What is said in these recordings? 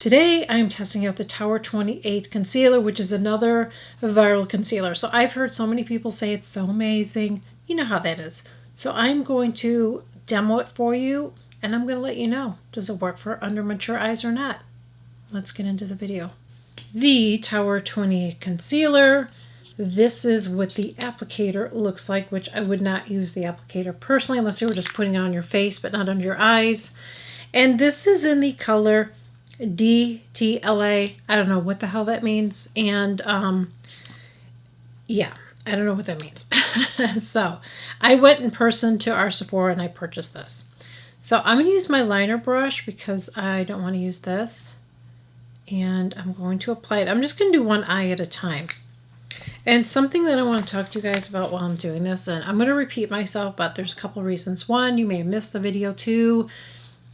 Today I'm testing out the Tower 28 concealer, which is another viral concealer. So I've heard so many people say it's so amazing. You know how that is. So I'm going to demo it for you and I'm going to let you know, does it work for under mature eyes or not? Let's get into the video. The Tower 28 concealer. This is what the applicator looks like, which I would not use the applicator personally unless you were just putting it on your face but not under your eyes. And this is in the color DTLA. I don't know what the hell that means. And yeah, I don't know what that means. So I went in person to our Sephora and I purchased this. So I'm going to use my liner brush because I don't want to use this. And I'm going to apply it. I'm just going to do one eye at a time. And something that I want to talk to you guys about while I'm doing this, and I'm going to repeat myself, but there's a couple reasons. One, you may have missed the video. Two,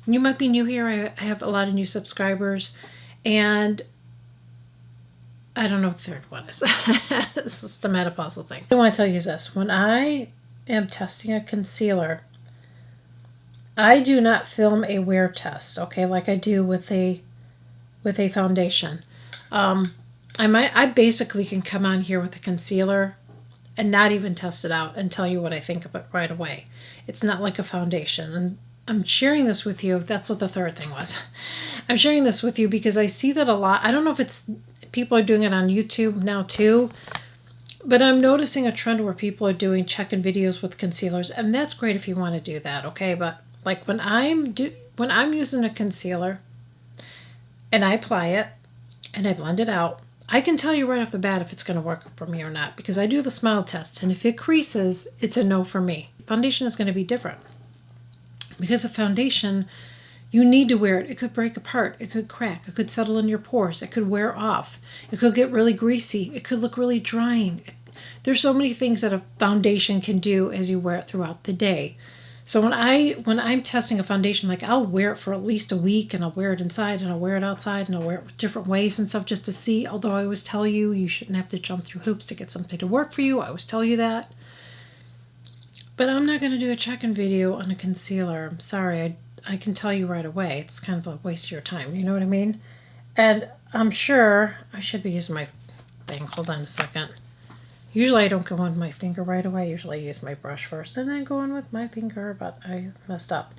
you might be new here. I have a lot of new subscribers. And I don't know what the third one is. This is the menopausal thing. I want to tell you this. When I am testing a concealer, I do not film a wear test, okay, like I do with a foundation. I basically can come on here with a concealer and not even test it out and tell you what I think of it right away. It's not like a foundation. And I'm sharing this with you. That's what the third thing was. I'm sharing this with you because I see that a lot. I don't know if it's people are doing it on YouTube now too, but I'm noticing a trend where people are doing check-in videos with concealers, and that's great if you want to do that, okay? But like when I'm using a concealer and I apply it and I blend it out, I can tell you right off the bat if it's going to work for me or not because I do the smile test, and if it creases, it's a no for me. Foundation is going to be different. Because a foundation, you need to wear it. It could break apart. It could crack. It could settle in your pores. It could wear off. It could get really greasy. It could look really drying. There's so many things that a foundation can do as you wear it throughout the day. So when I'm testing a foundation, like I'll wear it for at least a week, and I'll wear it inside and I'll wear it outside and I'll wear it different ways and stuff just to see. Although I always tell you, you shouldn't have to jump through hoops to get something to work for you. I always tell you that. But I'm not going to do a check-in video on a concealer. I'm sorry. I can tell you right away. It's kind of a waste of your time. You know what I mean? And I'm sure I should be using my thing. Hold on a second. Usually I don't go in with my finger right away. Usually I use my brush first and then go in with my finger, but I messed up.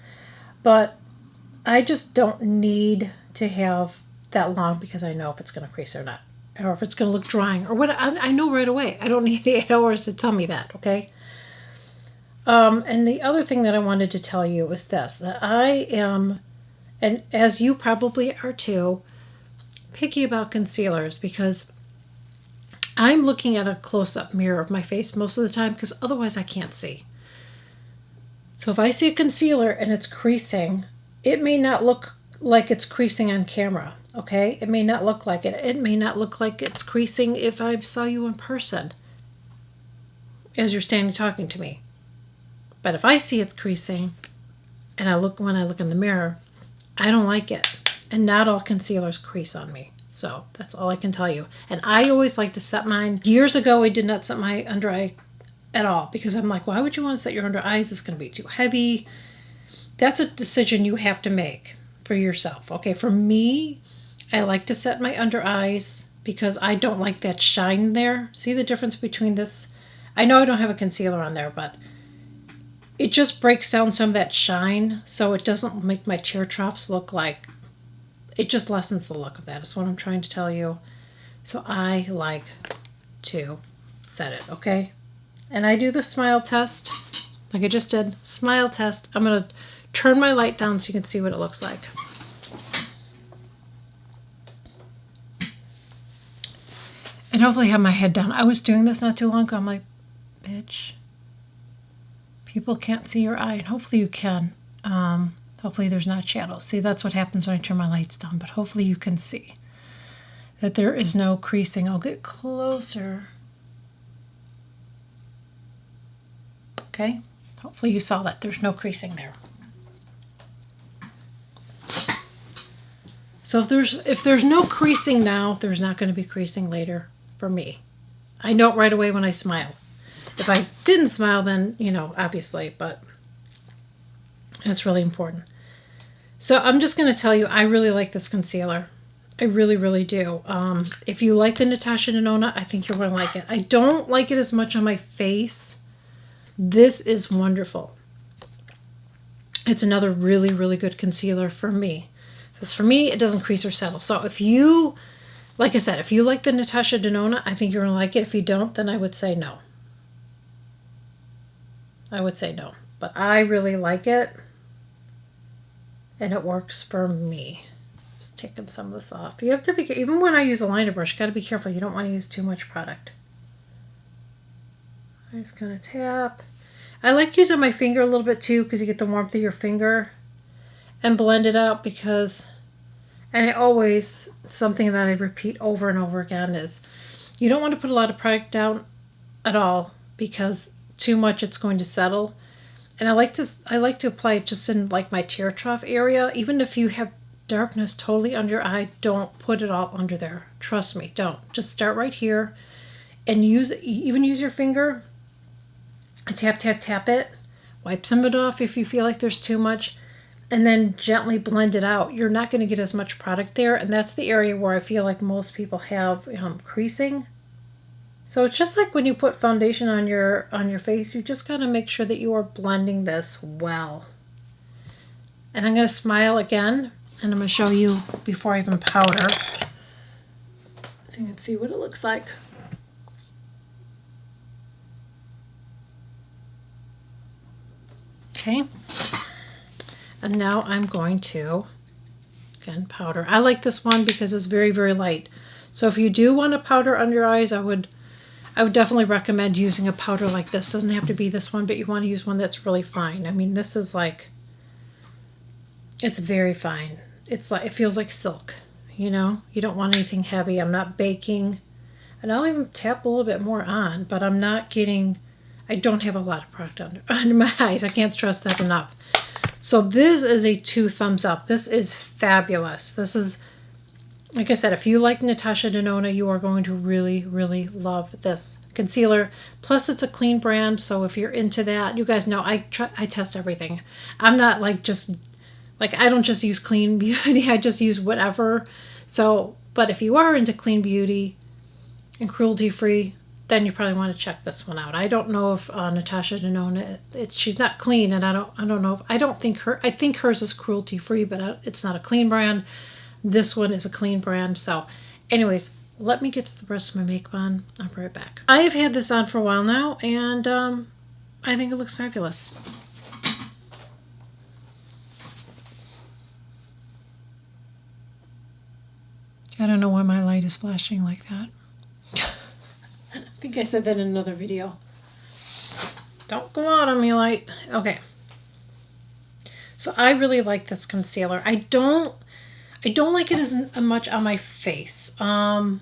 But I just don't need to have that long because I know if it's going to crease or not. Or if it's going to look drying or what. I know right away. I don't need 8 hours to tell me that, okay? And the other thing that I wanted to tell you is this, that I am, and as you probably are too, picky about concealers because I'm looking at a close-up mirror of my face most of the time because otherwise I can't see. So if I see a concealer and it's creasing, it may not look like it's creasing on camera, okay? It may not look like it. It may not look like it's creasing if I saw you in person as you're standing talking to me. But if I see it creasing and when I look in the mirror, I don't like it. And not all concealers crease on me. So that's all I can tell you. And I always like to set mine. Years ago, I did not set my under eye at all because I'm like, why would you want to set your under eyes? It's going to be too heavy. That's a decision you have to make for yourself. Okay, for me, I like to set my under eyes because I don't like that shine there. See the difference between this? I know I don't have a concealer on there, but it just breaks down some of that shine, so it doesn't make my tear troughs look like, it just lessens the look of that, is what I'm trying to tell you. So I like to set it, okay? And I do the smile test, like I just did, smile test. I'm going to turn my light down so you can see what it looks like. And hopefully have my head down. I was doing this not too long ago. I'm like, bitch. People can't see your eye, and hopefully you can. Hopefully there's not shadows. See, that's what happens when I turn my lights down, but hopefully you can see that there is no creasing. I'll get closer. Okay, hopefully you saw that. There's no creasing there. So if there's no creasing now, there's not going to be creasing later for me. I know it right away when I smile. If I didn't smile, then, you know, obviously, but that's really important. So I'm just going to tell you, I really like this concealer. I really, really do. If you like the Natasha Denona, I think you're going to like it. I don't like it as much on my face. This is wonderful. It's another really, really good concealer for me. Because for me, it doesn't crease or settle. So if you, like I said, if you like the Natasha Denona, I think you're going to like it. If you don't, then I would say no. I would say no. But I really like it. And it works for me. Just taking some of this off. You have to be, even when I use a liner brush, you got to be careful. You don't want to use too much product. I'm just going to tap. I like using my finger a little bit too, because you get the warmth of your finger, and blend it out, because, and I always, something that I repeat over and over again is, you don't want to put a lot of product down at all, because too much it's going to settle. And I like to apply it just in like my tear trough area. Even if you have darkness totally under your eye, don't put it all under there. Trust me, don't. Just start right here, and use your finger. Tap, tap, tap it. Wipe some of it off if you feel like there's too much, and then gently blend it out. You're not going to get as much product there, and that's the area where I feel like most people have creasing. So it's just like when you put foundation on your face, you just got to make sure that you are blending this well. And I'm going to smile again, and I'm going to show you before I even powder, so you can see what it looks like. Okay, and now I'm going to, again, powder. I like this one because it's very, very light. So if you do want to powder under your eyes, I would definitely recommend using a powder like this. Doesn't have to be this one, but you want to use one that's really fine. I mean, this is like, it's very fine. It's like, it feels like silk, you know? You don't want anything heavy. I'm not baking. And I'll even tap a little bit more on, but I'm not getting, I don't have a lot of product under my eyes. I can't stress that enough. So this is a 2 thumbs up. This is fabulous. This is, like I said, if you like Natasha Denona, you are going to really, really love this concealer. Plus, it's a clean brand, so if you're into that, you guys know I test everything. I'm not like just, like, I don't just use clean beauty. I just use whatever. So, but if you are into clean beauty and cruelty-free, then you probably want to check this one out. I don't know if Natasha Denona, she's not clean, and I don't know if, I think hers is cruelty-free, but it's not a clean brand. This one is a clean brand. So anyways, let me get to the rest of my makeup on. I'll be right back. I have had this on for a while now, and I think it looks fabulous. I don't know why my light is flashing like that. I think I said that in another video. Don't go out on me, light. Okay. So I really like this concealer. I don't like it as much on my face. I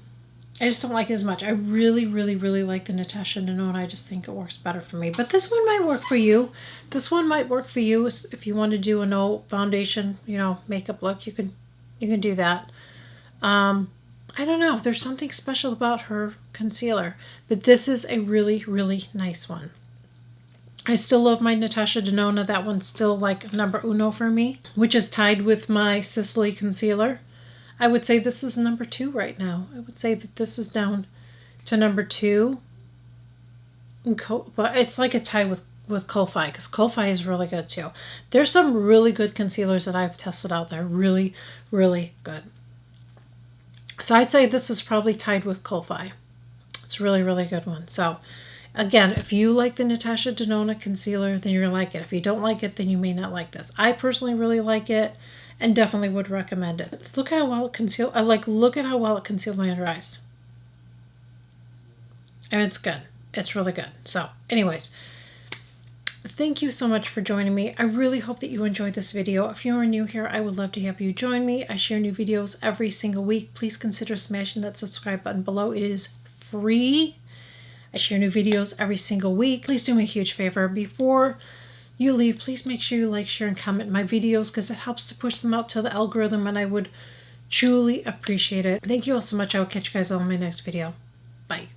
just don't like it as much. I really, really, really like the Natasha Denona. I just think it works better for me. But this one might work for you. This one might work for you if you want to do a no foundation, makeup look. You can do that. I don't know. There's something special about her concealer. But this is a really, really nice one. I still love my Natasha Denona. That one's still like number uno for me, which is tied with my Sicily concealer. I would say this is number 2 right now. I would say that this is down to number 2. But it's like a tie with Ko-Fi, because Ko-Fi is really good too. There's some really good concealers that I've tested out there. Really, really good. So I'd say this is probably tied with Ko-Fi. It's a really, really good one. So again, if you like the Natasha Denona concealer, then you're going to like it. If you don't like it, then you may not like this. I personally really like it and definitely would recommend it. Let's look at how well it conceals. Look at how well it concealed my under eyes. And it's good. It's really good. So anyways, thank you so much for joining me. I really hope that you enjoyed this video. If you are new here, I would love to have you join me. I share new videos every single week. Please consider smashing that subscribe button below. It is free. I share new videos every single week. Please do me a huge favor. Before you leave, please make sure you like, share, and comment my videos, because it helps to push them out to the algorithm, and I would truly appreciate it. Thank you all so much. I will catch you guys all in my next video. Bye.